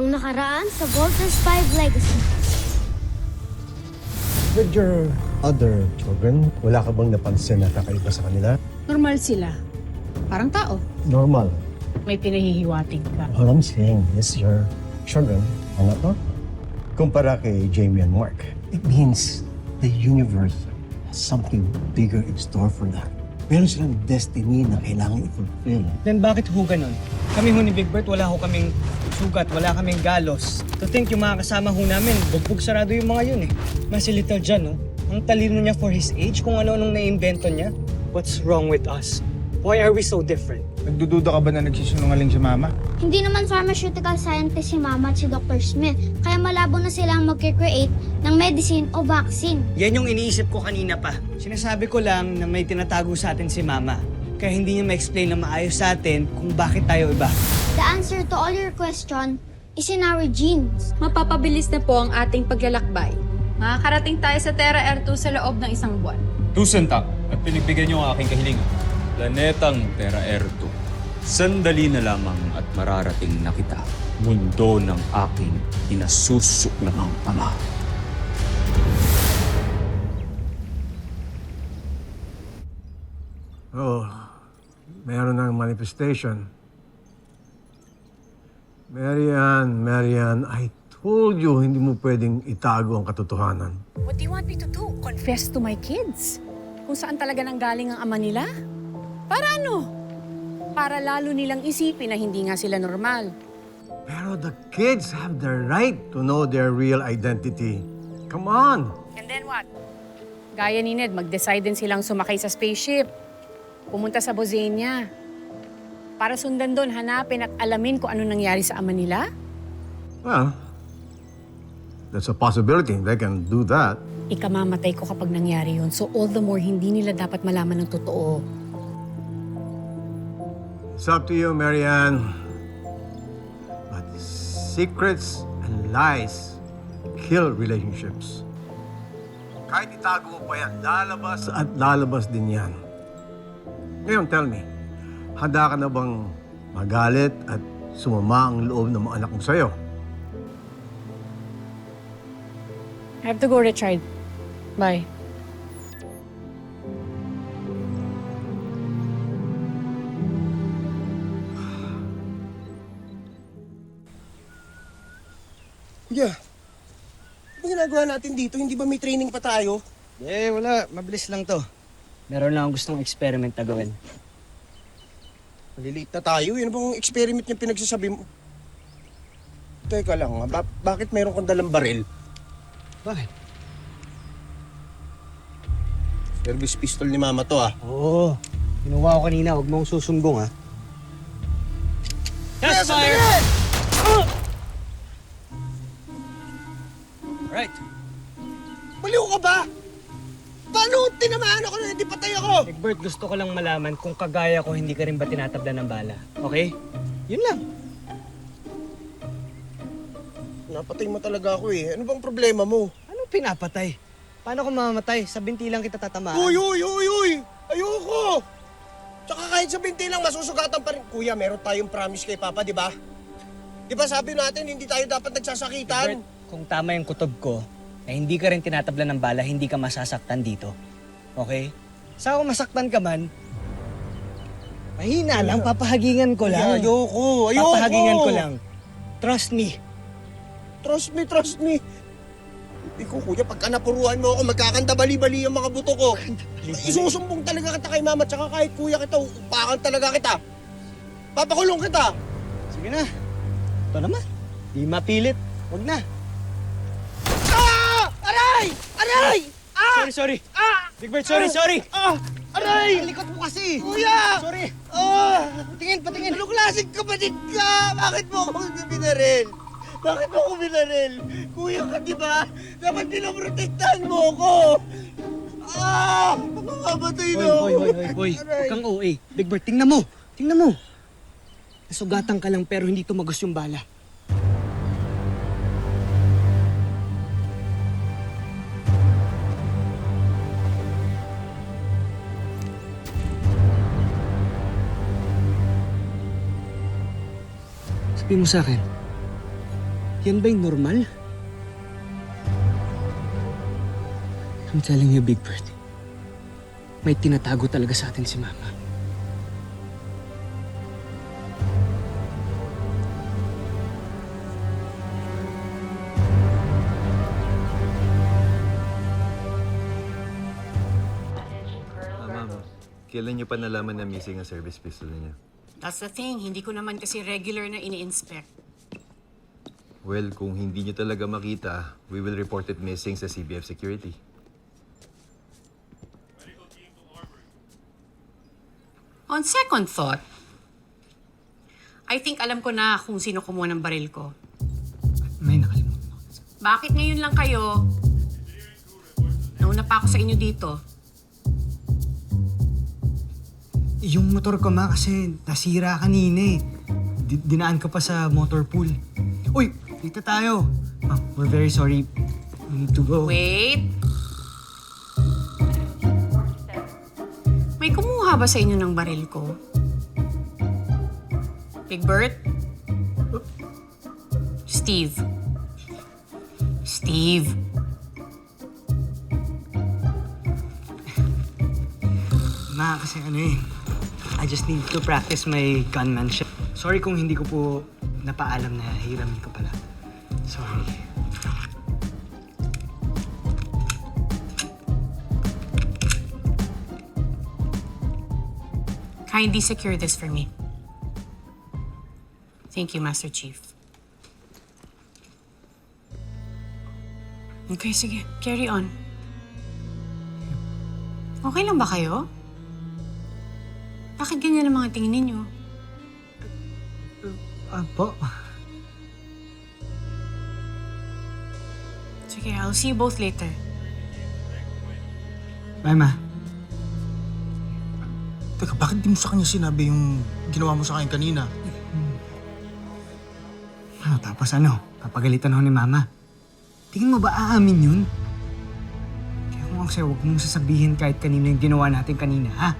Ang nakaraan sa Voltes 5 Legacy. With your other children, wala ka bang napansin na kakaiba sa kanila? Normal sila. Parang tao. Normal. May pinahihiwatig ka. All I'm saying is your children are not normal. Kumpara kay Jamie and Mark, it means the universe has something bigger in store for them. Meron silang destiny na kailangan i-fulfill. Then bakit ho ganun? Kami ho ni Big Bert, wala ho kaming sugat, wala kaming galos. To think yung mga kasama ho namin, bugbog sarado yung mga yun eh. Mas si Little John, no? Ang talino niya for his age, kung ano-anong naiimbento niya. What's wrong with us? Why are we so different? Nagdududa ka ba na nagsisinungaling si Mama? Hindi naman pharmaceutical scientist si Mama at si Dr. Smith, kaya malabo na silang mag-create ng medicine o vaccine. Yan yung iniisip ko kanina pa. Sinasabi ko lang na may tinatago sa atin si Mama. Kaya hindi niya ma-explain na maayos sa atin kung bakit tayo iba. The answer to all your question is in our genes. Mapapabilis na po ang ating paglalakbay. Makakarating tayo sa Terra Air 2 sa loob ng isang buwan. Tusenta at pinagbigyan niyo ang aking kahilingan. Planetang Terra Air 2. Sandali na lamang at mararating na kita. Mundo ng aking inasusuklamang ama. Oh, meron ng manifestation. Marian, I told you hindi mo pwedeng itago ang katotohanan. What do you want me to do? Confess to my kids? Kung saan talaga nanggaling ang ama nila? Para ano? Para lalo nilang isipin na hindi nga sila normal. Pero the kids have the right to know their real identity. Come on! And then what? Gaya ni Ned, mag-decide din silang sumakay sa spaceship. Pumunta sa Bozenia. Para sundan doon, hanapin at alamin kung ano nangyari sa ama nila. Well, that's a possibility. They can do that. Ikamamatay ko kapag nangyari yun. So all the more, hindi nila dapat malaman ng totoo. It's up to you, Marianne. But secrets and lies kill relationships. Kahit itago mo pa yan, lalabas at lalabas din yan. Ngayon, tell me, handa ka na bang magalit at sumama ang loob ng mga anak mo sa'yo? I have to go, Richard. Bye. Kuya, ano ginagawa natin dito? Hindi ba may training pa tayo? Eh, wala. Mabilis lang to. Meron lang akong gustong experiment na gawin. Malilate na tayo. Yan bang experiment niya pinagsasabi mo? Teka lang, bakit mayroon kang dalang baril? Bakit? Service pistol ni Mama to Oo. Kinuha ko kanina. Huwag mong susumbong, ha? Yes, fire! Right. Baliw ka ba? Paano tinamaan ako na hindi patay ako? Egbert, gusto ko lang malaman kung kagaya ko hindi ka rin ba tinatabla ng bala. Okay? Yun lang. Napatay mo talaga ako eh. Ano bang problema mo? Anong pinapatay? Paano kung mamamatay? Sa binti lang kita tatamaan. Uy! Ayoko! Tsaka kahit sa binti lang, masusugatan pa rin. Kuya, meron tayong promise kay Papa, di ba? Di ba sabi natin, hindi tayo dapat nagsasakitan? Egbert, kung tama yung kutob ko, na hindi ka rin tinatabla ng bala, hindi ka masasaktan dito. Okay? Sa ako masaktan ka man, mahina lang, papahagingan ko lang. Ayoko! Papahagingan ko lang. Trust me. Trust me. Ikaw, kuya, pagka napuruan mo ako, magkakanta-bali-bali ang mga buto ko. Isusumbong talaga kita kay Mama, tsaka kahit kuya kita, upakan talaga kita. Papakulong kita. Sige na. Ito naman. Di mapilit. Huwag na. Aray! Sorry. Big Bird, sorry. Aray! Ang likot mo kasi. Kuya! Sorry. Patingin. Anong klaseng kapatid ka? Bakit mo ako binaril? Kuya ka, di ba? Dapat pinaprotektahan mo ako. Mamamatay na ako. Hoy. Huwag kang OA. Big Bird, tingnan mo. Nasugatan ka lang pero hindi tumagos yung bala. Sabihin mo sa akin, Yan ba yung normal? I'm telling you, Big Bird. May tinatago talaga sa atin si Mama. Ma'am, kailan niyo pa nalaman na missing ang service pistol niya? That's the thing, hindi ko naman kasi regular na ini-inspect. Well, kung hindi niyo talaga makita, we will report it missing sa CBF Security. On second thought, I think alam ko na kung sino kumuha ng baril ko. May nakalimutan ako. Bakit ngayon lang kayo? Nauna pa ako sa inyo dito. Yung motor ko, Ma, kasi nasira kanina eh. Dinaan ka pa sa motor pool. Uy, dito tayo. Ma, we're very sorry. We need to go. Wait. May kumuha ba sa inyo ng baril ko? Big Bert? Steve. Steve. Ma, kasi I just need to practice my gunmanship. Sorry kung hindi ko po napaalam na hiramin ko pala. Sorry. Kindly secure this for me. Thank you, Master Chief. Okay, sige. Carry on. Okay lang ba kayo? Bakit ganyan ang mga tingin ninyo? Po? Sige, I'll see you both later. Bye, Ma. Teka, bakit di mo sa kanya sinabi yung ginawa mo sa akin kanina? Tapos papagalitan ako ni Mama. Tingin mo ba aamin yun? Kaya kung ako sa'yo, huwag mong sasabihin kahit kanino yung ginawa natin kanina, ha?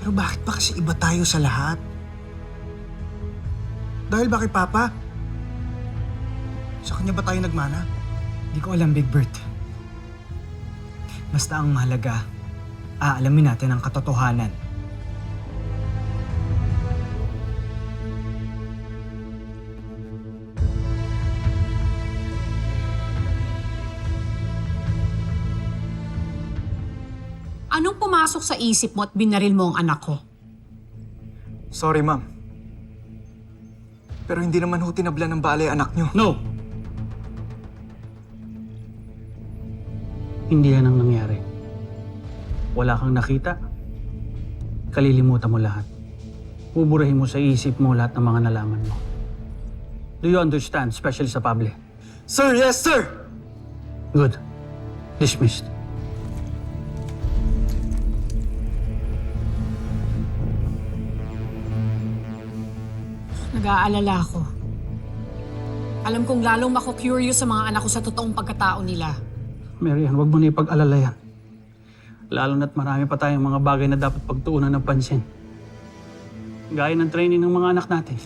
Pero bakit ba kasi iba tayo sa lahat? Dahil ba kay Papa? Sa kanya ba tayo nagmana? Hindi ko alam, Big Bert. Basta ang mahalaga, aalamin natin ang katotohanan. Anong pumasok sa isip mo at binaril mo ang anak ko? Sorry, Ma'am. Pero hindi naman ho tinablan ng balay anak nyo. No! Hindi yan ang nangyari. Wala kang nakita. Kalilimutan mo lahat. Buburahin mo sa isip mo lahat ng mga nalaman mo. Do you understand, especially sa Pable? Sir, yes, sir! Good. Dismissed. Nag-aalala ako. Alam kong lalong mako-curious sa mga anak ko sa totoong pagkatao nila. Marian, huwag mo na ipag-alala yan. Lalo na't marami pa tayong mga bagay na dapat pagtuunan ng pansin. Gaya ng training ng mga anak natin.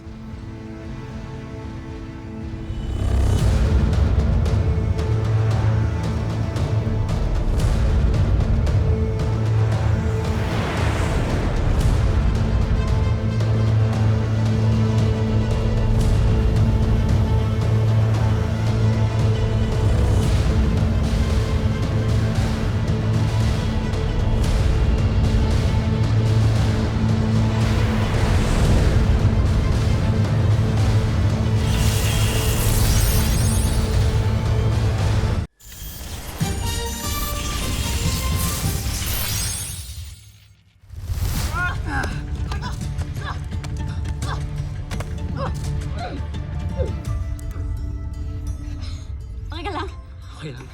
Okay lang.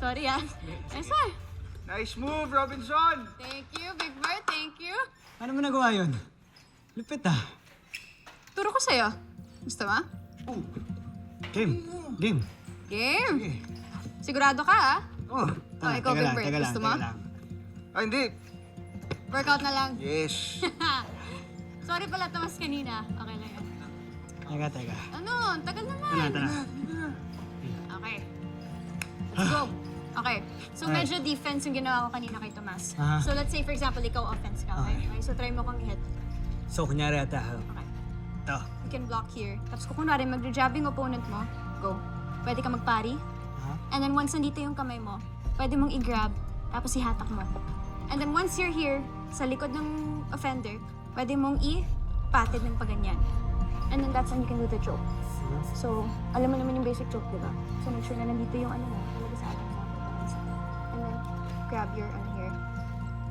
Sorry ah. Nice one. Nice move, Robinson! Thank you, Big Bird. Thank you. Paano mo nagawa yun? Lupit ah. Turo ko sa'yo. Gusto mo? Game. Game. Game. Sigurado ka ah? Oh. Oh, ikaw, Big Bird. Gusto mo? Ah, hindi. Workout na lang. Yes. Sorry pala, tamas kanina. Okay lang yan. Teka. Ano? Ang tagal naman. Tara. Okay. Let's go. Okay. So, medyo defense yung ginawa ko kanina kay Tomas. Aha. So, let's say, for example, ikaw offense ka, okay? Okay, so, try mo kang i-hit. So, kunyari ata, Okay. ito. You can block here. Tapos, kung kunwari, mag-jab yung opponent mo, go. Pwede ka magpari. Aha. And then, once nandito yung kamay mo, pwede mong i-grab, tapos ihatak mo. And then, once you're here, sa likod ng offender, pwede mong i-patid ng paganyan. And then, that's when you can do the choke. So, alam mo naman yung basic choke, di ba? So, make sure na nandito yung ano mo, talaga sa ating and then, grab your here.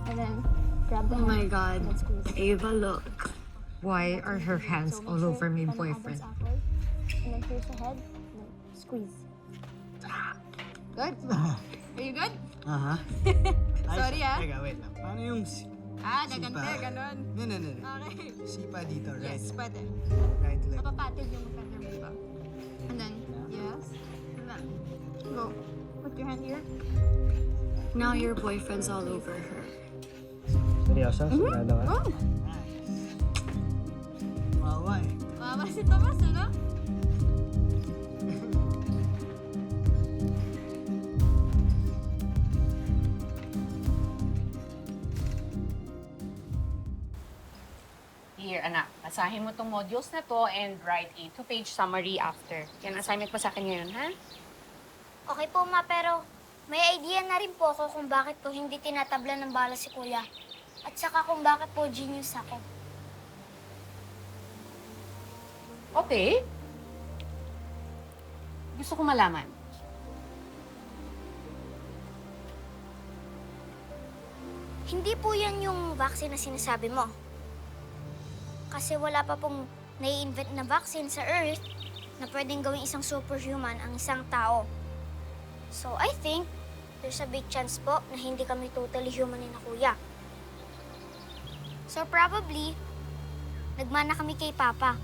And then, grab the Oh my hand, God. and then squeeze. Ava, look. Why are her hands So, make all sure over my na boyfriend? elbows outward. And then, here's the head, and then squeeze. Good? Are you good? Aha. Sorry, ah. Teka, wait lang. Paano yung... Gagante, ganon. No. Okay. Sipa dito, right? Yes, pwede. Right leg. Napapatid yung offender mo, diba? And then, yes. And then, go. Put your hand here. Now your boyfriend's all over her. Seryoso? Sigurado ka? Oh! Wawa eh. Mama si Tomas, ano? Here, anak, basahin mo tong modules na to and write a 2-page summary after. Yan, assignment mo sa akin ngayon, ha? Okay po, ma, pero may idea na rin po ako kung bakit po hindi tinatabla ng bala si Kuya. At saka kung bakit po genius ako. Okay. Gusto ko malaman. Hindi po yan yung vaccine na sinasabi mo. Kasi wala pa pong nai-invent na vaccine sa Earth na pwedeng gawing isang superhuman ang isang tao. So I think there's a big chance po na hindi kami totally human ni na Kuya. So probably, nagmana kami kay Papa.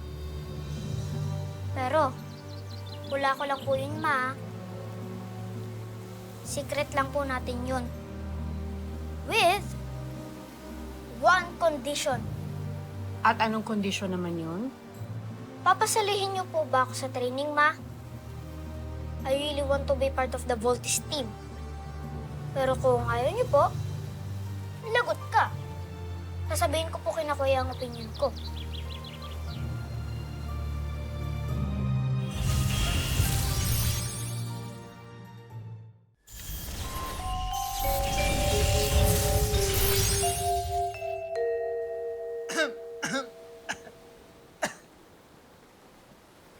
Pero, hula ko lang po yun, Ma. Secret lang po natin yun. With one condition. At anong kondisyon naman yun? Papasalihin niyo po ba ako sa training, Ma? I really want to be part of the Voltis team. Pero kung ayaw niyo po, lagot ka. Sasabihin ko po kina Kuya ang opinion ko.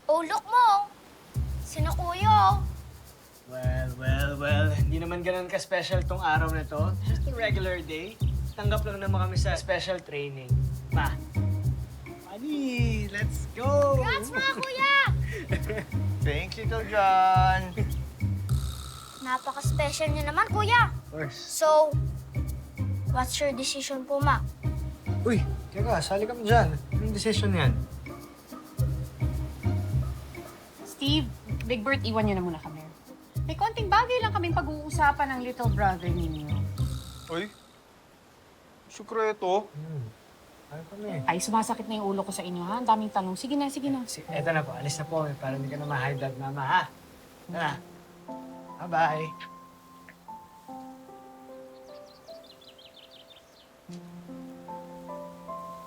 Oh, look mo! Sino Kuya? Well. Hindi naman ganun ka-special tong araw na to. Just a regular day. Tanggap lang naman kami sa special training. Ma. Honey, let's go! Congrats, mga Kuya! Thanks, Little John. Napaka-special niyo naman, Kuya. Of course. So, what's your decision po, Ma? Uy, teka, sali kami dyan. Anong decision yan? Steve, Big Bert, iwan niyo na muna kami. May konting bagay lang kaming pag-uusapan ng little brother ninyo. Uy, sikreto. Ano kami? Ay, sumasakit na yung ulo ko sa inyo, ha? Ang daming tanong. Sige na. Eto na po, alis na po kami para hindi ka na ma-high blood, mama, ha? Tara. Bye-bye.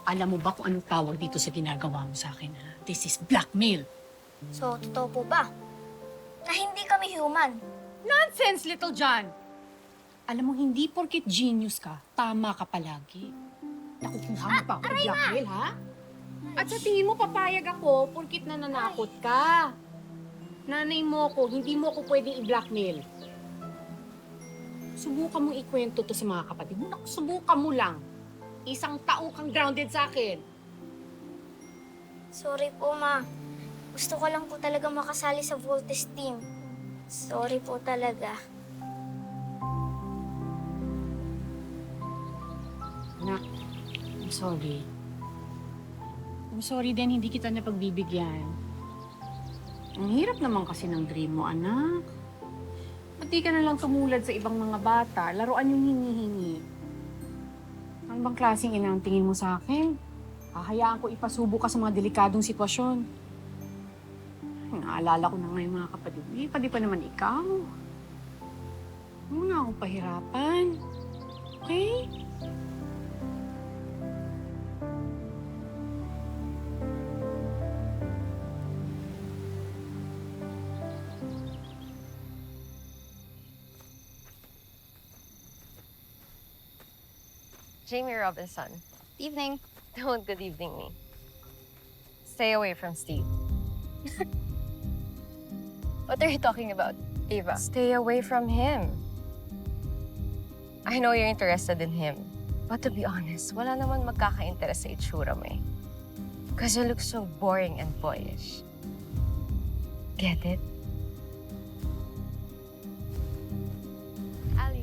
Alam mo ba kung anong tawag dito sa ginagawa mo sa akin, ha? This is blackmail. So, totoo po ba? Na hindi kami human. Nonsense, Little John! Alam mo, hindi porket genius ka, tama ka palagi. Nakukuha mo pa ako ng blackmail, ha? At sa tingin mo, papayag ako porket nananakot ka. Nanay mo ko, hindi mo ko pwedeng i-blackmail. Subukan mong ikwento to sa mga kapatid mo. Naku, subukan mo lang. Isang taong kang grounded sa akin. Sorry po, Ma. Gusto ko lang po talaga makasali sa Voltes team. Sorry po talaga. Anak, I'm sorry. I'm sorry din, hindi kita napagbibigyan. Ang hirap naman kasi ng dream mo, anak. Ba't di ka na lang tumulad sa ibang mga bata? Laruan yung hinihingi. Ang bang klaseng ina ang tingin mo sa akin? Hahayaan ko ipasubo ka sa mga delikadong sitwasyon. Naalala ko na ngayon mga kapatid. Pati pa naman ikaw. Huwag mo na akong pahirapan. Okay? Jamie Robinson. Evening. Don't good evening me. Stay away from Steve. What are you talking about, Ava? Stay away from him. I know you're interested in him. But to be honest, wala naman magkaka-interest sa itsura mo eh. Because you look so boring and boyish. Get it? Ali.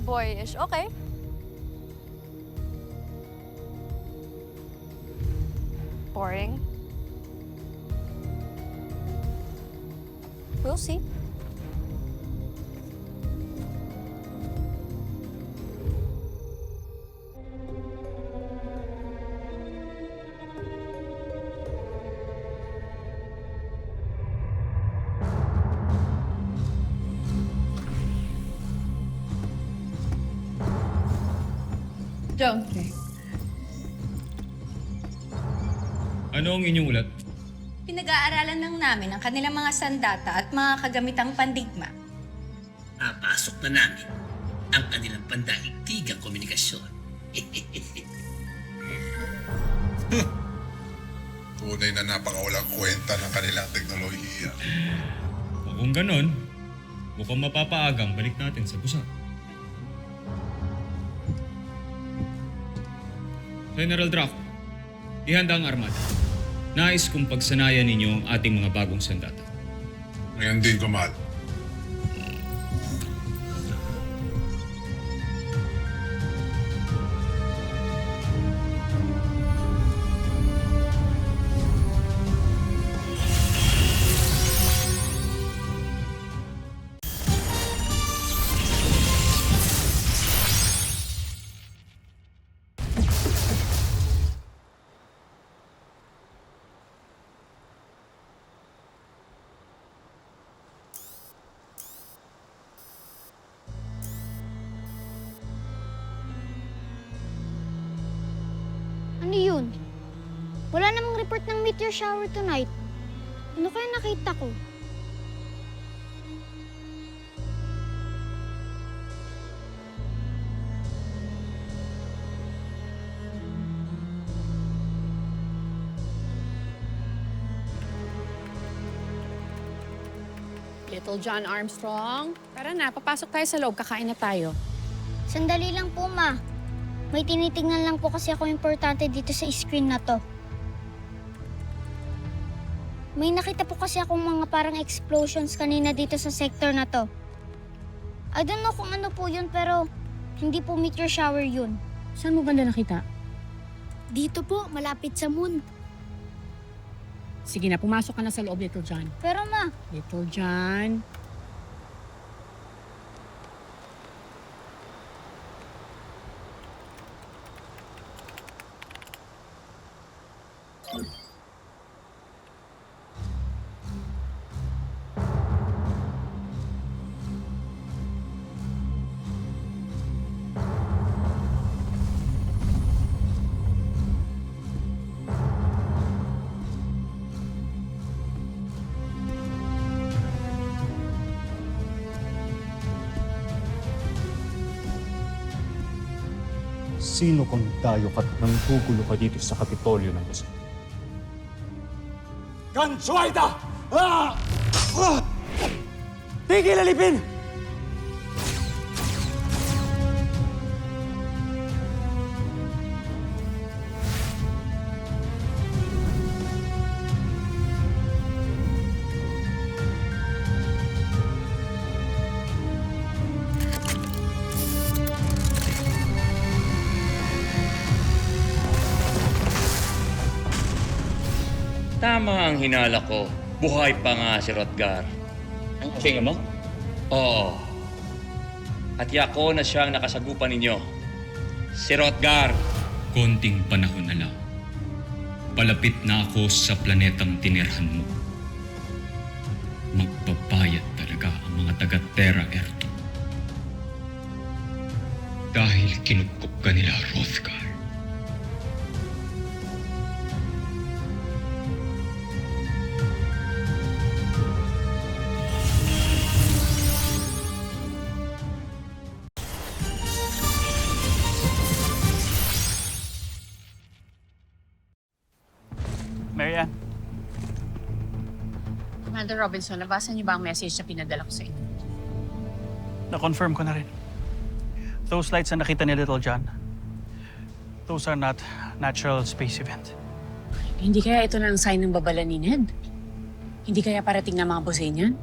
Boyish. Okay. Boring. We'll see. John. Ano ang inyong ulat? Pinag-aaralan lang namin ang kanilang mga sandata at mga kagamitang pandigma. Papasok na namin ang kanilang pandaigdigang komunikasyon. Tunay na napakawalang kwenta ng kanilang teknolohiya. O kung ganon, mukhang mapapaagang balik natin sa busa. General Draco, ihanda ang armada. Nais kong pagsanayan ninyo ang ating mga bagong sandata. Ngayon din, Kamal. Ano yun? Wala namang report ng meteor shower tonight. Ano kaya nakita ko? Little John Armstrong. Tara na, papasok tayo sa loob. Kakain na tayo. Sandali lang po, Ma. May tinitingnan lang po kasi ako importante dito sa screen na to. May nakita po kasi akong mga parang explosions kanina dito sa sector na to. I don't know kung ano po yun, pero hindi po meteor shower yun. Saan mo banda nakita? Dito po, malapit sa moon. Sige na, pumasok ka na sa loob, Little John. Pero Ma, Little John. Sino kang dayo ka nang gugulo ka dito sa Kapitolyo ng Luzon? Gansuaida! Tigil alipin! Tama ang hinala ko. Buhay pa nga si Rotgar. Ang king mo? Oo. At yako na siyang nakasagupan ninyo. Si Rotgar. Konting panahon na lang. Palapit na ako sa planetang tinirhan mo. Magbabayad talaga ang mga taga-Terra Erto. Dahil kinupkup ka nila, Hrothgar. Marianne, Commander Robinson, nabasa niyo ba ang message na pinadala ko sa inyo? na-confirm ko na rin. Those lights na nakita ni Little John, those are not natural space event. Hindi kaya ito na ang sign ng babala ni Ned? Hindi kaya parating na mga Bosenian?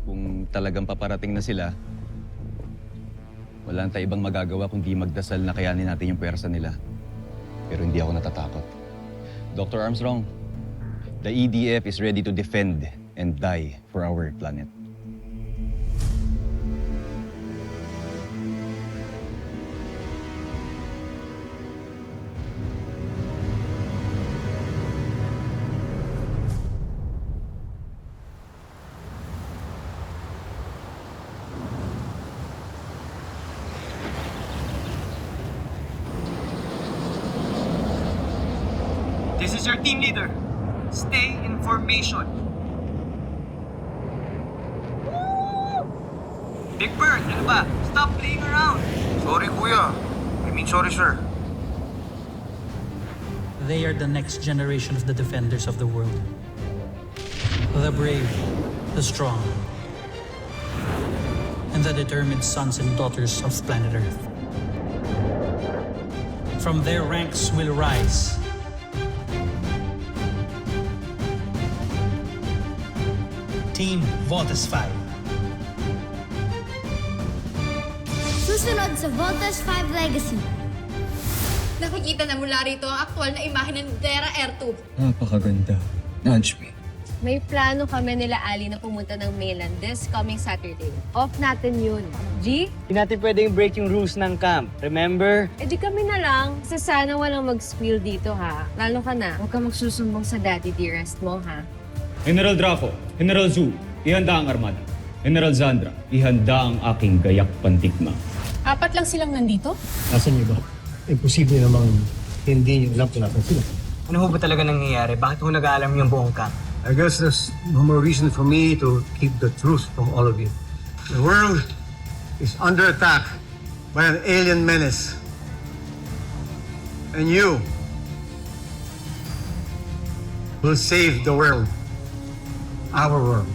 Kung talagang paparating na sila, wala tayong ibang magagawa kundi magdasal na kayanin natin yung pwersa nila. Pero hindi ako natatakot. Dr. Armstrong, the EDF is ready to defend and die for our planet. This is your team leader. Stay in formation. Big Bird, ano ba? Stop playing around. Sorry, kuya. I mean, sorry, sir. They are the next generation of the defenders of the world. The brave, the strong, and the determined sons and daughters of planet Earth. From their ranks will rise Team Voltes 5. Susunod sa Voltes 5 Legacy. Nakikita na mula rito ang aktual na imahe ng Terra Erto. Napakaganda. Nudge me. May plano kami nila Ali na pumunta ng mainland this coming Saturday. Off natin yun. G? Hindi natin pwedeng break yung rules ng camp. Remember? Eh di kami na lang. Kasi sana walang mag-spill dito ha. Lalo ka na. Huwag ka magsusumbong sa daddy dearest mo ha. General Draco, General Zhu, ihanda ang armada. General Zandra, ihanda ang aking gayak pantikma. 4 lang silang nandito? Nasaan niyo ba? Imposible namang hindi niyo alam kung nasan sila. Ano ho ba talaga nangyayari? Bakit ho nag-aalam yung buong camp? I guess there's no more reason for me to keep the truth from all of you. The world is under attack by an alien menace. And you will save the world. Our world.